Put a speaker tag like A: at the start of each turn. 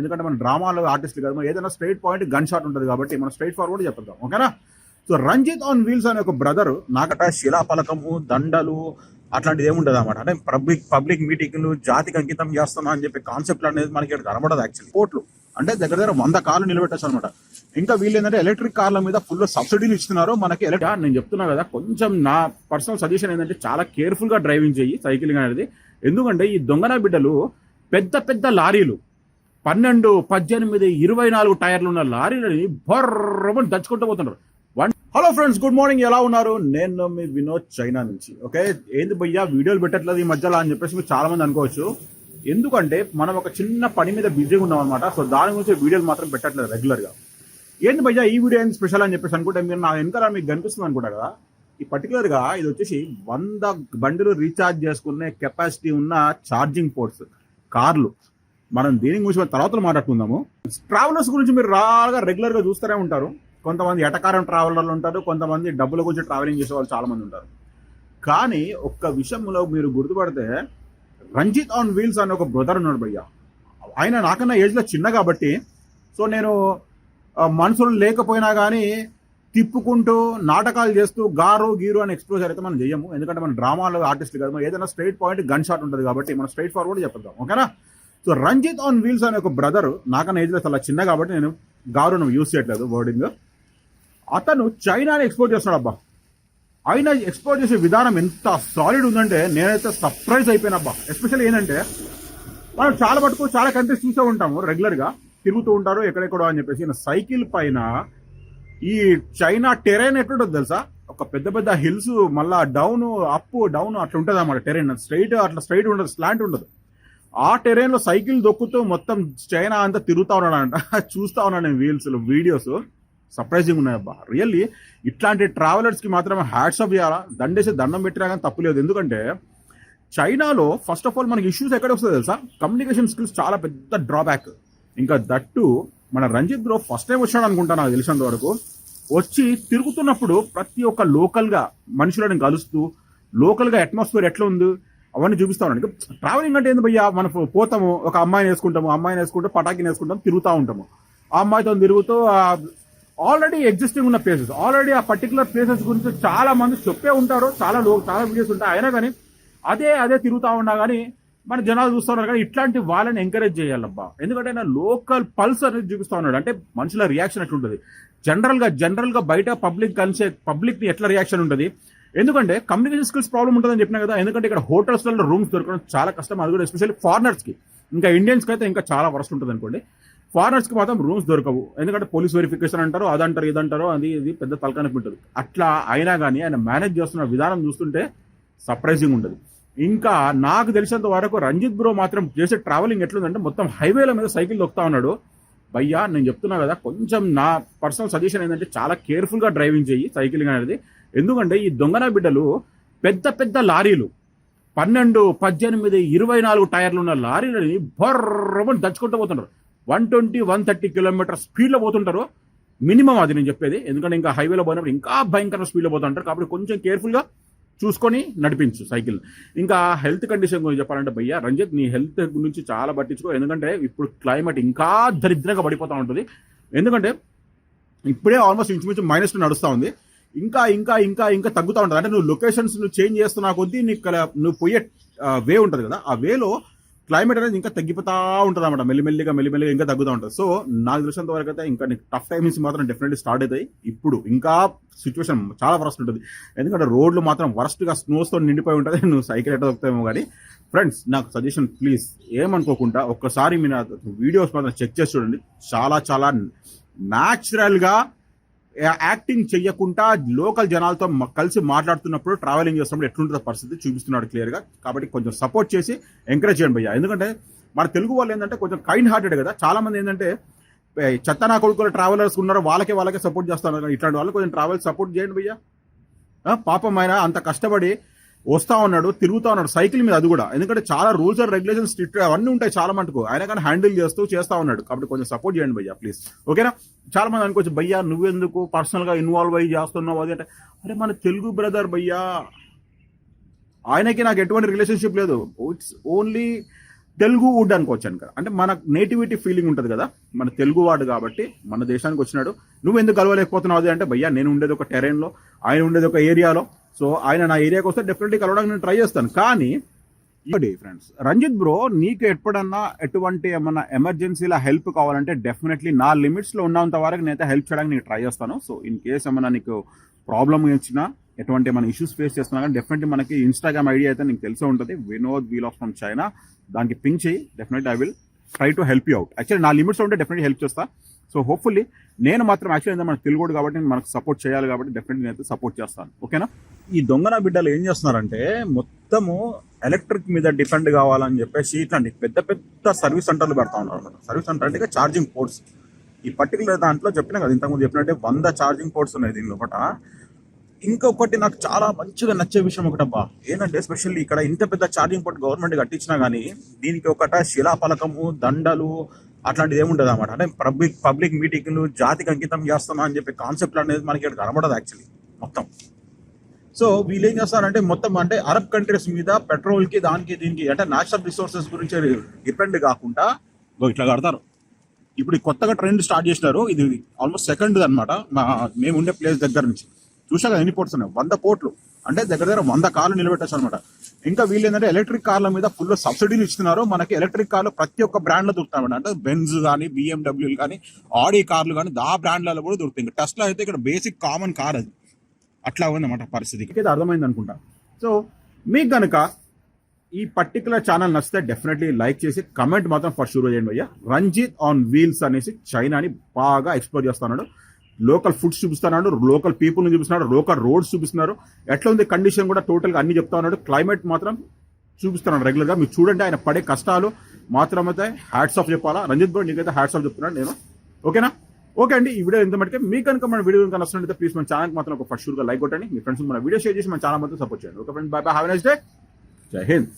A: ఎందుకంటే మన డ్రామాలో ఆర్టిస్టులు కదా, ఏదైనా స్ట్రైట్ పాయింట్ గన్ షాట్ ఉంటుంది కాబట్టి మనం స్ట్రైట్ ఫార్వర్డ్ చెప్తాం. ఓకేనా? సో రంజిత్ ఆన్ వీల్స్ అనే ఒక బ్రదర్ నాకట శిలాపలకము దండలు అట్లాంటిది ఏముండదు అనమాట. అంటే పబ్లిక్ మీటింగ్లు జాతికి అంకితం చేస్తున్నా అని చెప్పి కాన్సెప్ట్ అనేది మనకి ఇక్కడ కనబడదు. యాక్చువల్లీ కోట్లు అంటే దగ్గర 100 కార్లు నిలబెట్టచ్చు అనమాట. ఇంకా వీళ్ళు ఏంటంటే ఎలక్ట్రిక్ కార్ల మీద ఫుల్ సబ్సిడీలు ఇస్తున్నారు మనకి. నేను చెప్తున్నా కదా, కొంచెం నా పర్సనల్ సజెషన్ ఏంటంటే చాలా కేర్ఫుల్ గా డ్రైవింగ్ చేయి సైకిలింగ్ అనేది. ఎందుకంటే ఈ దొంగన బిడ్డలు పెద్ద పెద్ద లారీలు 12, 18, 24 టైర్లు ఉన్న లారీలని బొర్రమని దంచుకుంటూ పోతున్నారు. Hello friends, good morning. ఎలా ఉన్నారు? నేను మీ వినోద్, చైనా నుంచి. ఓకే, ఏంది భయ్యా వీడియోలు పెట్టట్లేదు ఈ మధ్యలో అని చెప్పేసి మీరు చాలా మంది అనుకోవచ్చు. ఎందుకంటే మనం ఒక చిన్న పని మీద బిజీగా ఉన్నాం అనమాట. సో దాని గురించి వీడియోలు మాత్రం పెట్టట్లేదు రెగ్యులర్ గా. ఏంది భయ్యా ఈ వీడియో ఏంది స్పెషల్ అని చెప్పేసి అనుకుంటే మీరు నా వెనకాల మీకు కనిపిస్తుంది అనుకుంటా కదా. ఈ పర్టికులర్ గా ఇది వచ్చేసి 100 బండిలు రీఛార్జ్ చేసుకునే కెపాసిటీ ఉన్న ఛార్జింగ్ పోర్ట్స్ కార్లు. మనం దీని గురించి తర్వాత మాట్లాడుకుందాము. ట్రావెలర్స్ గురించి మీరు రాగా రెగ్యులర్ గా చూస్తూనే ఉంటారు. కొంతమంది ఎటకారం ట్రావెలర్లు ఉంటారు, కొంతమంది డబ్బుల గురించి ట్రావెలింగ్ చేసే వాళ్ళు చాలా మంది ఉంటారు. కానీ ఒక్క విషయంలో మీరు గుర్తుపడితే రంజిత్ ఆన్ వీల్స్ అనే ఒక బ్రదర్ ఉన్నాడు భయ్య. ఆయన నాకన్నా ఏజ్ లో చిన్న కాబట్టి సో నేను మనుషులు లేకపోయినా కానీ తిప్పుకుంటూ నాటకాలు చేస్తూ గారు గీరు అని ఎక్స్ప్లోజర్ అయితే మనం చేయము. ఎందుకంటే మన డ్రామాలో ఆర్టిస్టులు కదా, ఏదైనా స్ట్రైట్ పాయింట్ గన్ షాట్ ఉంటుంది కాబట్టి మనం స్ట్రైట్ ఫార్వర్డ్ చెప్తాం. ఓకేనా? సో రంజిత్ ఆన్ వీల్స్ అనే ఒక బ్రదర్ నాకన్నా ఏజ్ లో చాలా చిన్న కాబట్టి నేను గారు యూజ్ చేయట్లేదు వర్డింగ్. అతను చైనాని ఎక్స్పోర్ట్ చేస్తున్నాడు అబ్బా. ఆయన ఎక్స్పోర్ట్ చేసే విధానం ఎంత సాలిడ్ ఉందంటే నేనైతే సర్ప్రైజ్ అయిపోయినా అబ్బా. ఎస్పెషల్లీ ఏంటంటే మనం చాలా కంట్రీస్ చూసే ఉంటాము, రెగ్యులర్ గా తిరుగుతూ ఉంటారు ఎక్కడెక్కడో అని చెప్పేసి. సైకిల్ పైన ఈ చైనా టెరైన్ ఎట్లుంటుంది తెలుసా? ఒక పెద్ద పెద్ద హిల్స్, మళ్ళా డౌన్ అప్ డౌన్ అట్లా ఉంటుంది అన్నమాట. టెరైన్ స్ట్రైట్ ఉండదు, స్లాంట్ ఉండదు. ఆ టెరైన్ లో సైకిల్ దొక్కుతూ మొత్తం చైనా అంతా తిరుగుతా ఉన్నాడంట. చూస్తా ఉన్నాను నేను వీడియోస్. సర్ప్రైజింగ్ ఉన్నాయబ్బా. రియల్లీ ఇట్లాంటి ట్రావెలర్స్ కి మాత్రం హ్యాట్స్ ఆఫ్ చేయాలా, దండేసి దండం పెట్టినా కానీ తప్పులేదు. ఎందుకంటే చైనాలో ఫస్ట్ ఆఫ్ ఆల్ మనకి ఇష్యూస్ ఎక్కడ వస్తుంది తెలుసా? కమ్యూనికేషన్ స్కిల్స్ చాలా పెద్ద డ్రాబ్యాక్. ఇంకా దట్టు మన రంజిత్ బ్రో ఫస్ట్ టైం వచ్చాడు అనుకుంటా నాకు తెలిసినంత వరకు. వచ్చి తిరుగుతున్నప్పుడు ప్రతి ఒక్క లోకల్ గా మనుషులను కలుస్తూ లోకల్ గా అట్మాస్ఫియర్ ఎట్లా ఉంది అవన్నీ చూపిస్తా ఉన్నాడు. ట్రావెలింగ్ అంటే ఏంది భయ్యా, మనం పోతాము ఒక అమ్మాయిని వేసుకుంటూ పటాకిని వేసుకుంటాం, తిరుగుతూ ఉంటాము. ఆ అమ్మాయితో తిరుగుతూ ఆల్రెడీ ఎగ్జిస్టింగ్ ఉన్న ప్లేసెస్, ఆల్రెడీ ఆ పర్టికులర్ ప్లేసెస్ గురించి చాలా మంది చెప్పే ఉంటారు, చాలా వీడియోస్ ఉంటాయి. అయినా కానీ అదే తిరుగుతా ఉన్నా కానీ మన జనాలు చూస్తూ ఉన్నారు. కానీ ఇట్లాంటి వాళ్ళని ఎంకరేజ్ చేయాలబ్బా. ఎందుకంటే నా లోకల్ పల్స్ అనేది చూపిస్తా ఉన్నాడు. అంటే మనుషుల రియాక్షన్ ఎట్లుంటుంది, జనరల్ గా బయట పబ్లిక్ ని ఎట్లా రియాక్షన్ ఉంటుంది. ఎందుకంటే కమ్యూనికేషన్ స్కిల్స్ ప్రాబ్లం ఉంటుందని చెప్పినా కదా. ఎందుకంటే ఇక్కడ హోటల్స్లలో రూమ్స్ దొరకడం చాలా కష్టం. అది కూడా ఎస్పెషల్లీ ఫారినర్స్ కి, ఇంకా ఇండియన్స్ కి అయితే ఇంకా చాలా వరస్ట్ ఉంటుంది అనుకోండి. ఫారినర్స్ కి మాత్రం రూమ్స్ దొరకవు. ఎందుకంటే పోలీస్ వెరిఫికేషన్ అంటారు, అదంటారు ఇదంటారు, ఇది పెద్ద తలకానొప్పి ఉంటుంది. అట్లా అయినా కానీ ఆయన మేనేజ్ చేస్తున్న విధానం చూస్తుంటే సర్ప్రైజింగ్ ఉంటుంది. ఇంకా నాకు తెలిసినంత వరకు రంజిత్ బ్రో మాత్రం చేసే ట్రావెలింగ్ ఎట్లుందంటే మొత్తం హైవేల మీద సైకిల్ దొక్కుతా ఉన్నాడు భయ్యా. నేను చెప్తున్నా కదా, కొంచెం నా పర్సనల్ సజెషన్ ఏంటంటే చాలా కేర్ఫుల్ గా డ్రైవింగ్ చేయి సైకిలింగ్ అనేది. ఎందుకంటే ఈ దొంగన బిడ్డలు పెద్ద పెద్ద లారీలు 12, 18, 24 టైర్లు ఉన్న లారీలని బొర్రమని దంచుకుంటూ పోతుంటారు. 120, 130 కిలోమీటర్ స్పీడ్ లో పోతుంటారు మినిమం. అది నేను చెప్పేది. ఎందుకంటే ఇంకా హైవేలో పోయినప్పుడు ఇంకా భయంకర స్పీడ్ లో పోతుంటారు. కాబట్టి కొంచెం కేర్ఫుల్ గా చూసుకొని నడిపించు సైకిల్. ఇంకా హెల్త్ కండిషన్ గురించి చెప్పాలంటే భయ్యా, రంజిత్ నీ హెల్త్ గురించి చాలా పట్టించుకో. ఎందుకంటే ఇప్పుడు క్లైమేట్ ఇంకా దరిద్రంగా పడిపోతూ ఉంటుంది. ఎందుకంటే ఇప్పుడే ఆల్మోస్ట్ ఇంచుమించు -2 నడుస్తూ ఉంది. ఇంకా ఇంకా ఇంకా ఇంకా తగ్గుతూ ఉంటుంది. అంటే నువ్వు లొకేషన్స్ చేంజ్ చేస్తున్నా కొద్దీ నువ్వు పోయే వే ఉంటుంది కదా, ఆ వేలో క్లైమేట్ అనేది ఇంకా తగ్గిపోతా ఉంటుంది అన్నమాట. మెల్లిమెల్లిగా ఇంకా తగ్గుతూ ఉంటుంది. సో నాకు తెలిసినంత వరకు అయితే ఇంకా నీకు టఫ్ టైమింగ్స్ మాత్రం డెఫినెట్లీ స్టార్ట్ అవుతాయి. ఇప్పుడు ఇంకా సిచ్యువేషన్ చాలా వరస్ట్ ఉంటుంది. ఎందుకంటే రోడ్లు మాత్రం వరస్ట్ గా స్నోస్ తో నిండిపోయి ఉంటుంది. నువ్వు సైకిల్ ఎట్లా దొరుకుతాయేమో కానీ ఫ్రెండ్స్, నాకు సజెషన్ ప్లీజ్ ఏమనుకోకుండా ఒక్కసారి మీ వీడియోస్ మాత్రం చెక్ చేసి చూడండి. చాలా న్యాచురల్ గా యాక్టింగ్ చెయ్యకుండా లోకల్ జనాలతో కలిసి మాట్లాడుతున్నప్పుడు ట్రావెలింగ్ చేస్తున్నప్పుడు ఎట్లుంటుందో పరిస్థితి చూపిస్తున్నాడు క్లియర్ గా. కాబట్టి కొంచెం సపోర్ట్ చేసి ఎంకరేజ్ చేయండి భయ్యా. ఎందుకంటే మన తెలుగు వాళ్ళు ఏంటంటే కొంచెం కైండ్ హార్టెడ్ కదా. చాలా మంది ఏంటంటే చెత్తనా కొడుకులు ట్రావెలర్స్ ఉన్నారు, వాళ్ళకే సపోర్ట్ చేస్తున్నారు. ఇట్లాంటి వాళ్ళు కొంచెం ట్రావెల్ సపోర్ట్ చేయండి భయ్యా. పాపం ఆయన అంత కష్టపడి వస్తా ఉన్నాడు, తిరుగుతా ఉన్నాడు సైకిల్ మీద, అది కూడా. ఎందుకంటే చాలా రూల్స్ అండ్ రెగ్యులేషన్స్ స్ట్రిక్ట్ అవన్నీ ఉంటాయి చాలా మటుకు. ఆయన కానీ హ్యాండిల్ చేస్తా ఉన్నాడు. కాబట్టి కొంచెం సపోర్ట్ చేయండి భయ్యా ప్లీజ్. ఓకేనా? చాలా మంది అనుకోవచ్చు భయ్యా నువ్వెందుకు పర్సనల్ గా ఇన్వాల్వ్ అయ్యి చేస్తున్నావు అది అంటే. అరే మన తెలుగు బ్రదర్ భయ్యా, ఆయనకి నాకు ఎటువంటి రిలేషన్షిప్ లేదు. ఇట్స్ ఓన్లీ తెలుగు వుడ్ అనుకోవచ్చు అనుక అంటే మన నేటివిటీ ఫీలింగ్ ఉంటుంది కదా, మన తెలుగు వాడు కాబట్టి మన దేశానికి వచ్చినాడు, నువ్వు ఎందుకు కలవలేకపోతున్నావు అది అంటే, భయ్యా నేను ఉండేది ఒక టెరైన్లో, ఆయన ఉండేది ఒక ఏరియాలో, సో ఆయన నా ఏరియాకి వస్తే డెఫినెట్లీ కలవడానికి నేను ట్రై చేస్తాను. కానీ ఫ్రెండ్స్, రంజిత్ బ్రో, నీకు ఎప్పుడన్నా ఎటువంటి ఏమన్నా ఎమర్జెన్సీలా హెల్ప్ కావాలంటే డెఫినెట్లీ నా లిమిట్స్లో ఉన్నంత వరకు నేనైతే హెల్ప్ చేయడానికి నీకు ట్రై చేస్తాను. సో ఇన్ కేస్ ఏమన్నా నీకు ప్రాబ్లమ్ వచ్చినా, ఎటువంటి మన ఇష్యూస్ ఫేస్ చేస్తున్నా కానీ డెఫినెట్లీ మనకి ఇన్స్టాగ్రామ్ ఐడి అయితే నీకు తెలిసే ఉంటుంది, వినోద్ వీలాగ్స్ ఫ్రమ్ చైనా. దానికి పింక్ చేయి, definitely I will try to help you out. Actually నా లిమిట్స్ ఉంటే డెఫినెట్లీ హెల్ప్ చేస్తా. సో హోప్ఫుల్లీ నేను మాత్రం యాక్చువల్లీ మన తెలుగు కాబట్టి మనకు సపోర్ట్ చేయాలి కాబట్టి డెఫినెట్లీ నేనైతే సపోర్ట్ చేస్తాను. ఓకేనా? ఈ దొంగన బిడ్డలు ఏం చేస్తున్నారంటే మొత్తము ఎలక్ట్రిక్ మీద డిపెండ్ కావాలని చెప్పేసి ఇట్లాంటి పెద్ద పెద్ద సర్వీస్ సెంటర్లు పెడతా ఉన్నారు అనమాట. సర్వీస్ సెంటర్ అంటే ఛార్జింగ్ పోర్ట్స్. ఈ పర్టికులర్ దాంట్లో చెప్పినా కదా ఇంతకుముందు చెప్పినట్టే 100 ఛార్జింగ్ పోర్ట్స్ ఉన్నాయి దీని లోపల. ఇంకొకటి నాకు చాలా మంచిగా నచ్చే విషయం ఒకటబ్బా ఏంటంటే, ఎస్పెషల్లీ ఇక్కడ ఇంత పెద్ద ఛార్జింగ్ పోర్ట్ గవర్నమెంట్ కట్టించినా కానీ దీనికి ఒకట శిలాఫలకము, దండలు అట్లాంటిది ఏముండదు అనమాట. అంటే పబ్లిక్ మీటింగ్లు జాతికి అంకితం చేస్తున్నా అని చెప్పి కాన్సెప్ట్ అనేది మనకి ఇక్కడ కనబడదు యాక్చువల్లీ మొత్తం. సో వీళ్ళు ఏం చేస్తారంటే మొత్తం అంటే అరబ్ కంట్రీస్ మీద పెట్రోల్ కి దానికి దీనికి అంటే నేచురల్ రిసోర్సెస్ గురించి డిపెండ్ కాకుండా ఇట్లా కడతారు. ఇప్పుడు కొత్తగా ట్రెండ్ స్టార్ట్ చేసినారు, ఇది ఆల్మోస్ట్ సెకండ్ అనమాట మేము ఉండే ప్లేస్ దగ్గర నుంచి. చూసా కదా ఎన్ని పోర్ట్స్ ఉన్నాయి, 100 పోర్ట్లు అంటే దగ్గర దగ్గర 100 కార్లు నిలబెట్టచ్చు అనమాట. ఇంకా వీళ్ళు ఏంటంటే ఎలక్ట్రిక్ కార్ల మీద ఫుల్ సబ్సిడీలు ఇస్తున్నారు. మనకి ఎలక్ట్రిక్ కార్లు ప్రతి ఒక్క బ్రాండ్ లో దొరుకుతాయి అంటే బెంజ్ కానీ, BMW కానీ, ఆడి కార్లు కానీ ఆ బ్రాండ్లలో కూడా దొరుకుతాయి. టెస్లా అయితే ఇక్కడ బేసిక్ కామన్ కార్ అది. అట్లా ఉందన్నమాట పరిస్థితికి. అయితే అర్థమైంది అనుకుంటా. సో మీకు కనుక ఈ పర్టికులర్ ఛానల్ నచ్చితే డెఫినెట్లీ లైక్ చేసి కమెంట్ మాత్రం ఫస్ట్ షూర్ చేయండి భయ్యా. రంజిత్ ఆన్ వీల్స్ అనేసి చైనాని బాగా ఎక్స్ప్లోర్ చేస్తున్నాడు. లోకల్ ఫుడ్స్ చూపిస్తున్నాడు, లోకల్ పీపుల్ని చూపిస్తున్నాడు, లోకల్ రోడ్స్ చూపిస్తున్నారు, ఎట్లా ఉంది కండిషన్ కూడా టోటల్గా అన్ని చెప్తా ఉన్నాడు. క్లైమేట్ మాత్రం చూపిస్తున్నాడు రెగ్యులర్గా. మీరు చూడండి ఆయన పడే కష్టాలు మాత్రం అయితే హ్యాట్స్ ఆఫ్ చెప్పాలా. రంజిత్ బ్రో నీకైతే హ్యాట్స్ ఆఫ్ చెప్తున్నాను నేను. ఓకేనా? ఓకే అండి, ఈ వీడియో ఎంత మటుకే మీకు కనుక మన వీడియో కనుక నచ్చినట్లయితే ప్లీజ్ మన ఛానల్కి మాత్రం ఒక ఫస్ట్ షూర్గా లైక్ కొట్టండి. మీ ఫ్రెండ్స్ మన వీడియో షేర్ చేసి మన ఛానల్ మాత్రం సపోర్ట్ చేయండి. Okay friends, by by, have a nice day, జై హింద్.